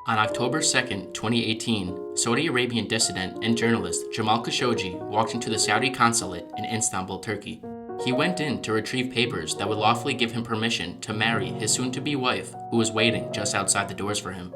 On October 2, 2018, Saudi Arabian dissident and journalist Jamal Khashoggi walked into the Saudi consulate in Istanbul, Turkey. He went in to retrieve papers that would lawfully give him permission to marry his soon-to-be wife, who was waiting just outside the doors for him.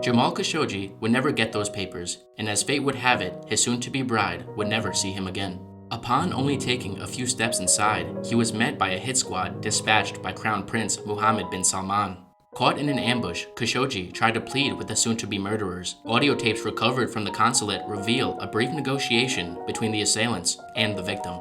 Jamal Khashoggi would never get those papers, and as fate would have it, his soon-to-be bride would never see him again. Upon only taking a few steps inside, he was met by a hit squad dispatched by Crown Prince Mohammed bin Salman. Caught in an ambush, Khashoggi tried to plead with the soon-to-be murderers. Audio tapes recovered from the consulate reveal a brief negotiation between the assailants and the victim.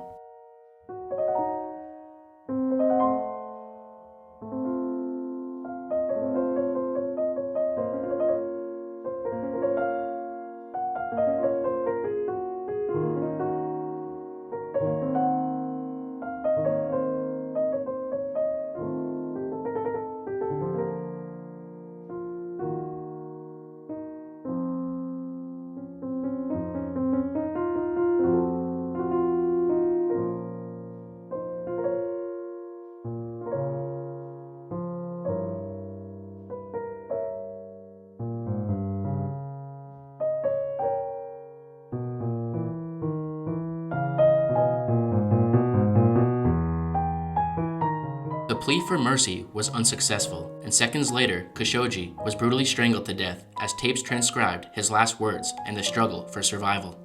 The plea for mercy was unsuccessful, and seconds later, Khashoggi was brutally strangled to death as tapes transcribed his last words and the struggle for survival.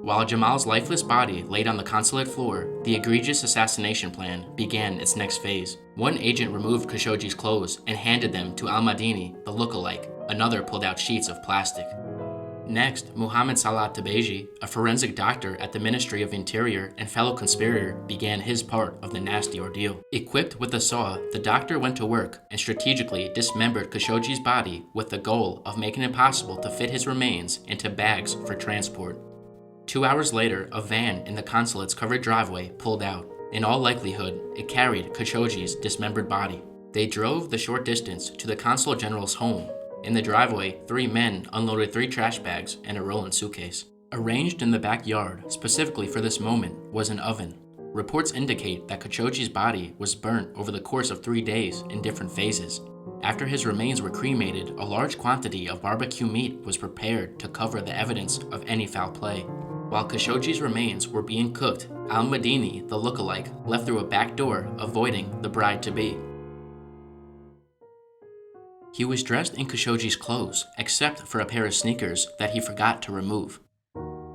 While Jamal's lifeless body laid on the consulate floor, the egregious assassination plan began its next phase. One agent removed Khashoggi's clothes and handed them to al-Madini, the look-alike. Another pulled out sheets of plastic. Next, Mohammed Salah Tabeji, a forensic doctor at the Ministry of Interior and fellow conspirator, began his part of the nasty ordeal. Equipped with a saw, the doctor went to work and strategically dismembered Khashoggi's body with the goal of making it possible to fit his remains into bags for transport. 2 hours later, a van in the consulate's covered driveway pulled out. In all likelihood, it carried Khashoggi's dismembered body. They drove the short distance to the consul general's home. In the driveway, 3 men unloaded 3 trash bags and a rolling suitcase. Arranged in the backyard, specifically for this moment, was an oven. Reports indicate that Khashoggi's body was burnt over the course of 3 days in different phases. After his remains were cremated, a large quantity of barbecue meat was prepared to cover the evidence of any foul play. While Khashoggi's remains were being cooked, al-Madini, the look-alike, left through a back door, avoiding the bride-to-be. He was dressed in Khashoggi's clothes, except for a pair of sneakers that he forgot to remove.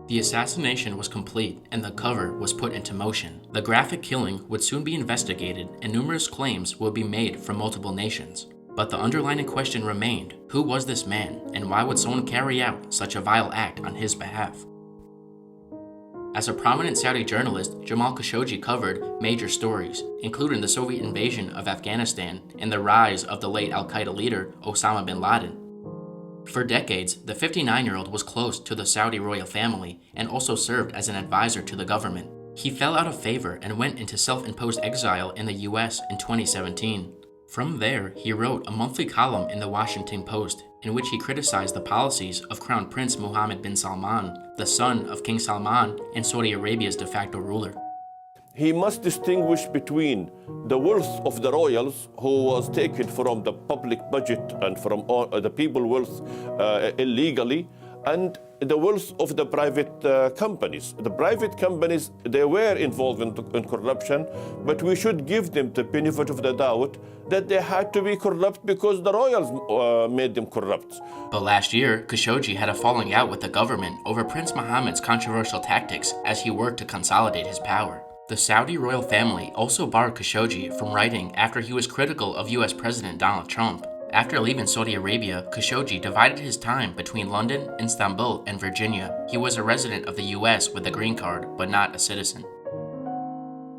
The assassination was complete, and the cover was put into motion. The graphic killing would soon be investigated, and numerous claims would be made from multiple nations. But the underlying question remained: who was this man, and why would someone carry out such a vile act on his behalf? As a prominent Saudi journalist, Jamal Khashoggi covered major stories, including the Soviet invasion of Afghanistan and the rise of the late al-Qaeda leader Osama bin Laden. For decades, the 59-year-old was close to the Saudi royal family and also served as an advisor to the government. He fell out of favor and went into self-imposed exile in the US in 2017. From there, he wrote a monthly column in the Washington Post in which he criticized the policies of Crown Prince Mohammed bin Salman, the son of King Salman and Saudi Arabia's de facto ruler. He must distinguish between the wealth of the royals, who was taken from the public budget and from all, the people's wealth illegally, and the wealth of the private companies. The private companies, they were involved in corruption, but we should give them the benefit of the doubt that they had to be corrupt because the royals made them corrupt. But last year, Khashoggi had a falling out with the government over Prince Mohammed's controversial tactics as he worked to consolidate his power. The Saudi royal family also barred Khashoggi from writing after he was critical of US President Donald Trump. After leaving Saudi Arabia, Khashoggi divided his time between London, Istanbul, and Virginia. He was a resident of the US with a green card, but not a citizen.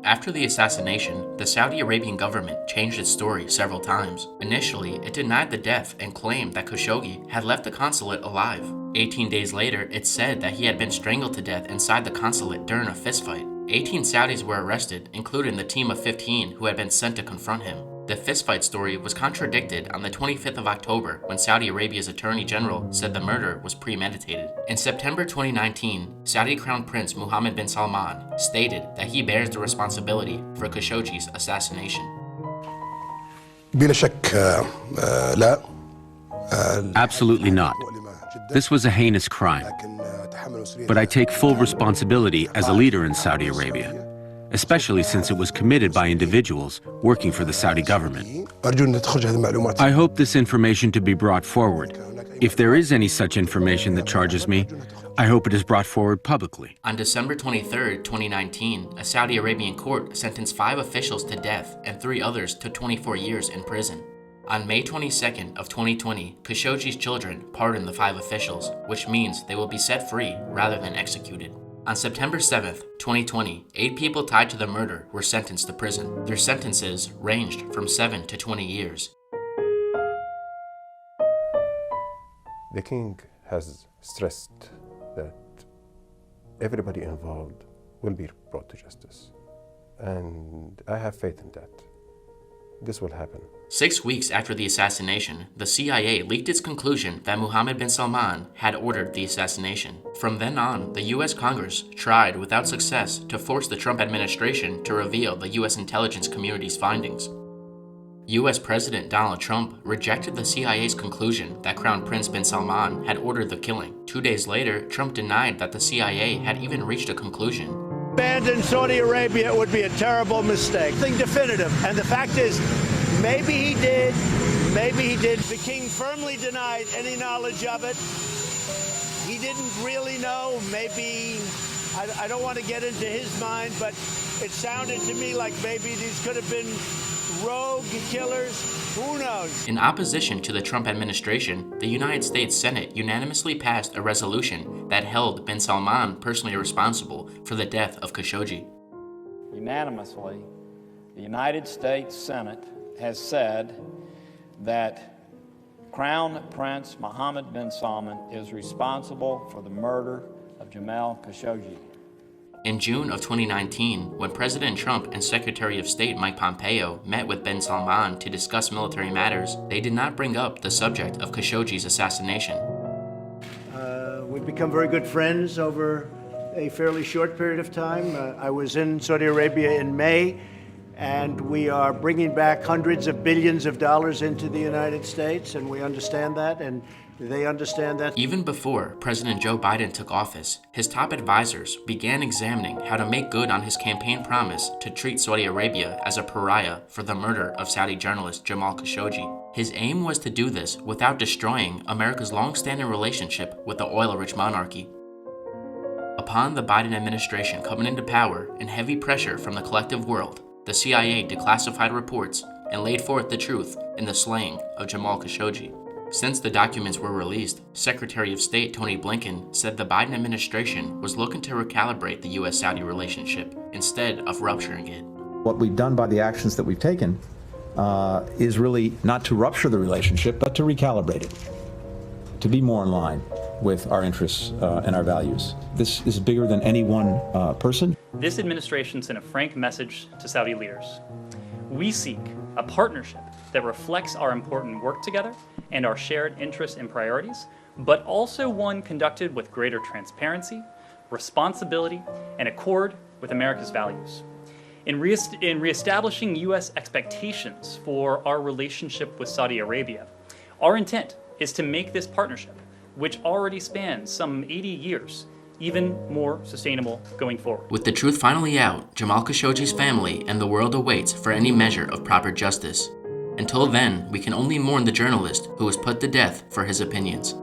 After the assassination, the Saudi Arabian government changed its story several times. Initially, it denied the death and claimed that Khashoggi had left the consulate alive. 18 days later, it said that he had been strangled to death inside the consulate during a fistfight. 18 Saudis were arrested, including the team of 15 who had been sent to confront him. The fistfight story was contradicted on the 25th of October when Saudi Arabia's Attorney General said the murder was premeditated. In September 2019, Saudi Crown Prince Mohammed bin Salman stated that he bears the responsibility for Khashoggi's assassination. بلا شك لا. Absolutely not. This was a heinous crime. But I take full responsibility as a leader in Saudi Arabia, especially since it was committed by individuals working for the Saudi government. I hope this information to be brought forward. If there is any such information that charges me, I hope it is brought forward publicly. On December 23, 2019, a Saudi Arabian court sentenced 5 officials to death and 3 others to 24 years in prison. On May 22nd of 2020, Khashoggi's children pardoned the 5 officials, which means they will be set free rather than executed. On September 7th, 2020, 8 people tied to the murder were sentenced to prison. Their sentences ranged from 7 to 20 years. The king has stressed that everybody involved will be brought to justice. And I have faith in that. This will happen. 6 weeks after the assassination, the CIA leaked its conclusion that Mohammed bin Salman had ordered the assassination. From then on, the US Congress tried without success to force the Trump administration to reveal the US intelligence community's findings. US President Donald Trump rejected the CIA's conclusion that Crown Prince bin Salman had ordered the killing. 2 days later, Trump denied that the CIA had even reached a conclusion. Abandon Saudi Arabia would be a terrible mistake. Nothing definitive. And the fact is, maybe he did, maybe he did. The king firmly denied any knowledge of it. He didn't really know. Maybe, I don't want to get into his mind, but it sounded to me like maybe these could have been rogue killers. Who knows? In opposition to the Trump administration, the United States Senate unanimously passed a resolution that held bin Salman personally responsible for the death of Khashoggi. Unanimously, the United States Senate has said that Crown Prince Mohammed bin Salman is responsible for the murder of Jamal Khashoggi. In June of 2019, when President Trump and Secretary of State Mike Pompeo met with bin Salman to discuss military matters, they did not bring up the subject of Khashoggi's assassination. We've become very good friends over a fairly short period of time. I was in Saudi Arabia in May, and we are bringing back hundreds of billions of dollars into the United States, and we understand that, and they understand that. Even before President Joe Biden took office, his top advisors began examining how to make good on his campaign promise to treat Saudi Arabia as a pariah for the murder of Saudi journalist Jamal Khashoggi. His aim was to do this without destroying America's long-standing relationship with the oil-rich monarchy. Upon the Biden administration coming into power and heavy pressure from the collective world, the CIA declassified reports and laid forth the truth in the slaying of Jamal Khashoggi. Since the documents were released, Secretary of State Tony Blinken said the Biden administration was looking to recalibrate the U.S.-Saudi relationship instead of rupturing it. What we've done by the actions that we've taken is really not to rupture the relationship, but to recalibrate it, to be more in line with our interests and our values. This is bigger than any one person. This administration sent a frank message to Saudi leaders. We seek a partnership that reflects our important work together and our shared interests and priorities, but also one conducted with greater transparency, responsibility, and accord with America's values. In reestablishing U.S. expectations for our relationship with Saudi Arabia, our intent is to make this partnership, which already spans some 80 years, even more sustainable going forward. With the truth finally out, Jamal Khashoggi's family and the world awaits for any measure of proper justice. Until then, we can only mourn the journalist who was put to death for his opinions.